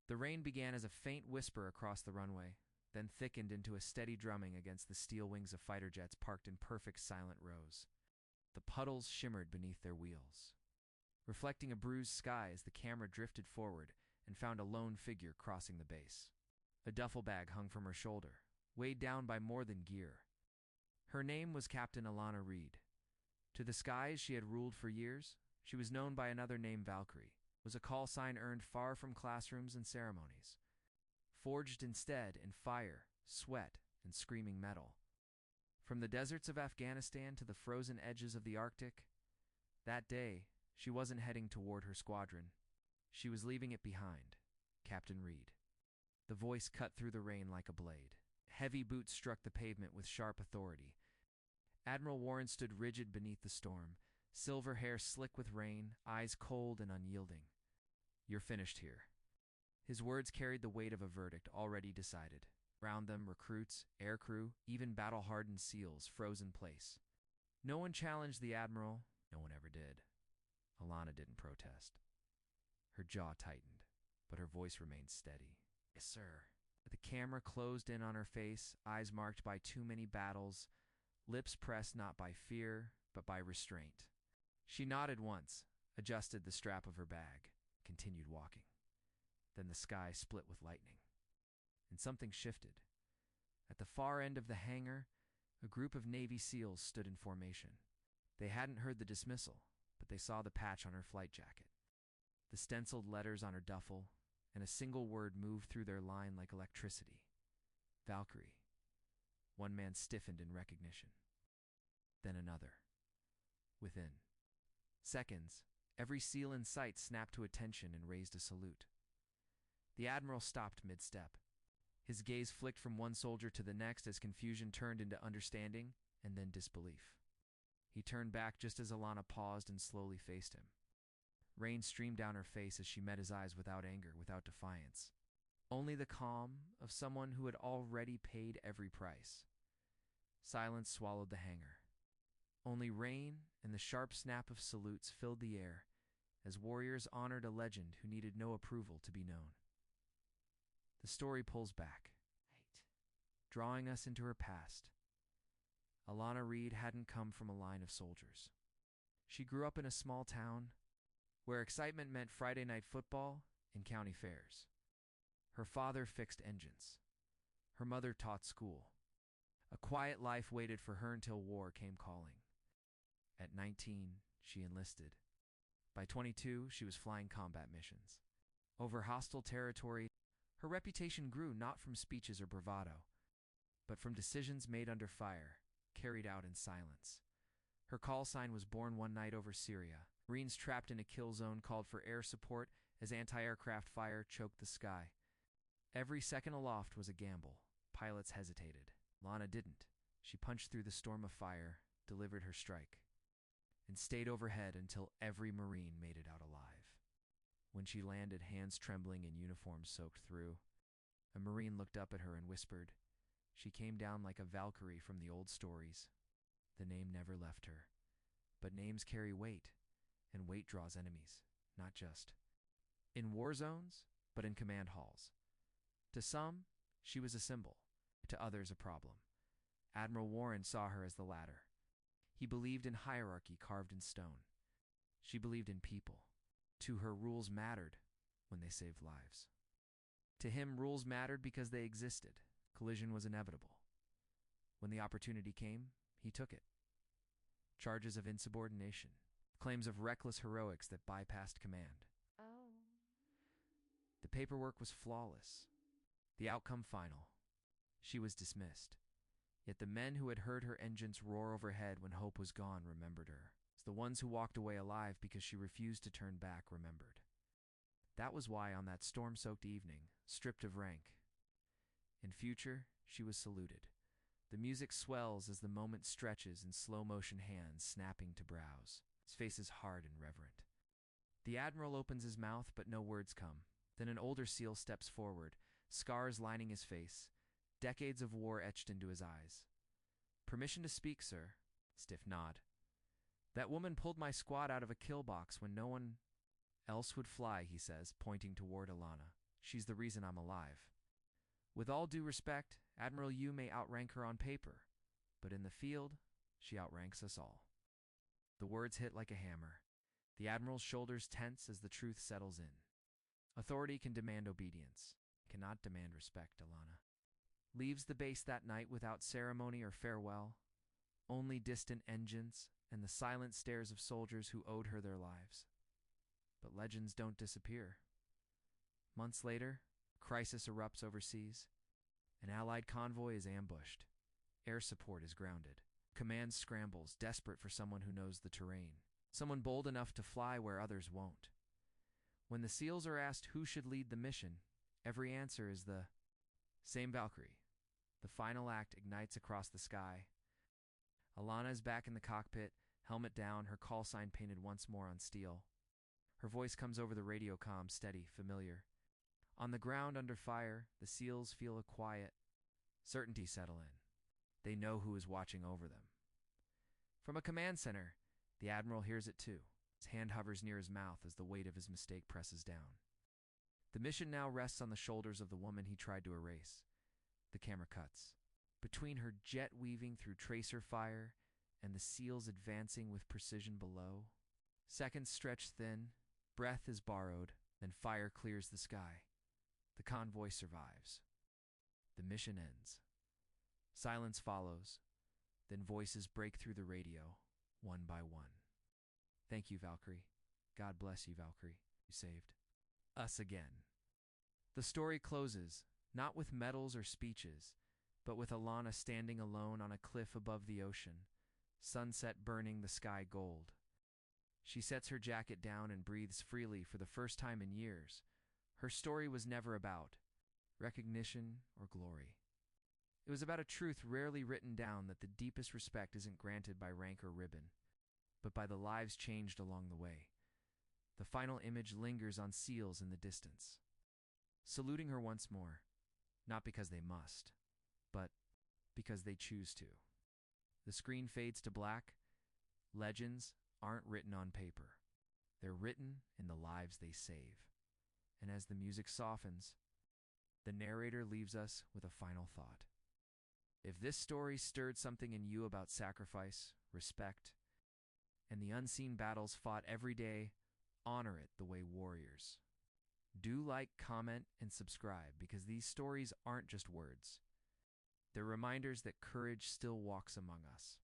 The rain began as a faint whisper across the runway, then thickened into a steady drumming against the steel wings of fighter jets parked in perfect silent rows. The puddles shimmered beneath their wheels, reflecting a bruised sky as the camera drifted forward and found a lone figure crossing the base. A duffel bag hung from her shoulder, weighed down by more than gear. Her name was Captain Alana Reed. To the skies she had ruled for years, she was known by another name, Valkyrie, was a call sign earned far from classrooms and ceremonies, forged instead in fire, sweat, and screaming metal. From the deserts of Afghanistan to the frozen edges of the Arctic, that day she wasn't heading toward her squadron. She was leaving it behind. Captain Reed. The voice cut through the rain like a blade. Heavy boots struck the pavement with sharp authority. Admiral Warren stood rigid beneath the storm, silver hair slick with rain, eyes cold and unyielding. "You're finished here." His words carried the weight of a verdict already decided. Round them, recruits, aircrew, even battle-hardened SEALs froze in place. No one challenged the admiral. No one ever did. Alana didn't protest. Her jaw tightened, but her voice remained steady. "Yes, sir." The camera closed in on her face, eyes marked by too many battles, lips pressed not by fear, but by restraint. She nodded once, adjusted the strap of her bag, continued walking. Then the sky split with lightning, and something shifted. At the far end of the hangar, a group of Navy SEALs stood in formation. They hadn't heard the dismissal, but they saw the patch on her flight jacket, the stenciled letters on her duffel, and a single word moved through their line like electricity. Valkyrie. One man stiffened in recognition. Then another. Within seconds, every SEAL in sight snapped to attention and raised a salute. The admiral stopped mid-step. His gaze flicked from one soldier to the next as confusion turned into understanding and then disbelief. He turned back just as Alana paused and slowly faced him. Rain streamed down her face as she met his eyes without anger, without defiance. Only the calm of someone who had already paid every price. Silence swallowed the hangar. Only rain and the sharp snap of salutes filled the air as warriors honored a legend who needed no approval to be known. The story pulls back, drawing us into her past. Alana Reed hadn't come from a line of soldiers. She grew up in a small town where excitement meant Friday night football and county fairs. Her father fixed engines. Her mother taught school. A quiet life waited for her until war came calling. At 19, she enlisted. By 22, she was flying combat missions. Over hostile territory, her reputation grew not from speeches or bravado, but from decisions made under fire, carried out in silence. Her call sign was born one night over Syria. Marines trapped in a kill zone called for air support as anti-aircraft fire choked the sky. Every second aloft was a gamble. Pilots hesitated. Lana didn't. She punched through the storm of fire, delivered her strike, and stayed overhead until every Marine made it out alive. When she landed, hands trembling and uniform soaked through, a Marine looked up at her and whispered, "She came down like a Valkyrie from the old stories." The name never left her. But names carry weight, and weight draws enemies, not just in war zones, but in command halls. To some, she was a symbol, to others a problem. Admiral Warren saw her as the latter. He believed in hierarchy carved in stone. She believed in people. To her, rules mattered when they saved lives. To him, rules mattered because they existed. Collision was inevitable. When the opportunity came, he took it. Charges of insubordination, claims of reckless heroics that bypassed command. Oh. The paperwork was flawless. The outcome final. She was dismissed. Yet the men who had heard her engines roar overhead when hope was gone remembered her. The ones who walked away alive because she refused to turn back remembered. That was why on that storm-soaked evening, stripped of rank, in future, she was saluted. The music swells as the moment stretches in slow-motion hands snapping to brows. His face is hard and reverent. The admiral opens his mouth, but no words come. Then an older SEAL steps forward, scars lining his face, decades of war etched into his eyes. "Permission to speak, sir." Stiff nod. "That woman pulled my squad out of a kill box when no one else would fly," he says, pointing toward Alana. She's the reason I'm alive. With all due respect, Admiral Yu may outrank her on paper, but in the field, she outranks us all." The words hit like a hammer. The Admiral's shoulders tense as the truth settles in. Authority can demand obedience, cannot demand respect, Alana. Leaves the base that night without ceremony or farewell, only distant engines and the silent stares of soldiers who owed her their lives. But legends don't disappear. Months later, crisis erupts overseas. An Allied convoy is ambushed. Air support is grounded. Command scrambles, desperate for someone who knows the terrain, someone bold enough to fly where others won't. When the SEALs are asked who should lead the mission, every answer is the same Valkyrie. The final act ignites across the sky. Alana is back in the cockpit, helmet down, her call sign painted once more on steel. Her voice comes over the radio comm, steady, familiar. On the ground under fire, the SEALs feel a quiet certainty settle in. They know who is watching over them. From a command center, the Admiral hears it too. His hand hovers near his mouth as the weight of his mistake presses down. The mission now rests on the shoulders of the woman he tried to erase. The camera cuts. Between her jet weaving through tracer fire and the SEALs advancing with precision below, seconds stretch thin, breath is borrowed, then fire clears the sky. The convoy survives. The mission ends. Silence follows, then voices break through the radio, one by one. "Thank you, Valkyrie. God bless you, Valkyrie. You saved us again." The story closes, not with medals or speeches, but with Alana standing alone on a cliff above the ocean, sunset burning the sky gold. She sets her jacket down and breathes freely for the first time in years. Her story was never about recognition or glory. It was about a truth rarely written down, that the deepest respect isn't granted by rank or ribbon, but by the lives changed along the way. The final image lingers on SEALs in the distance, saluting her once more, not because they must, but because they choose to. The screen fades to black. Legends aren't written on paper. They're written in the lives they save. And as the music softens, the narrator leaves us with a final thought. If this story stirred something in you about sacrifice, respect, and the unseen battles fought every day, honor it the way warriors. Do like, comment, and subscribe, because these stories aren't just words. They're reminders that courage still walks among us.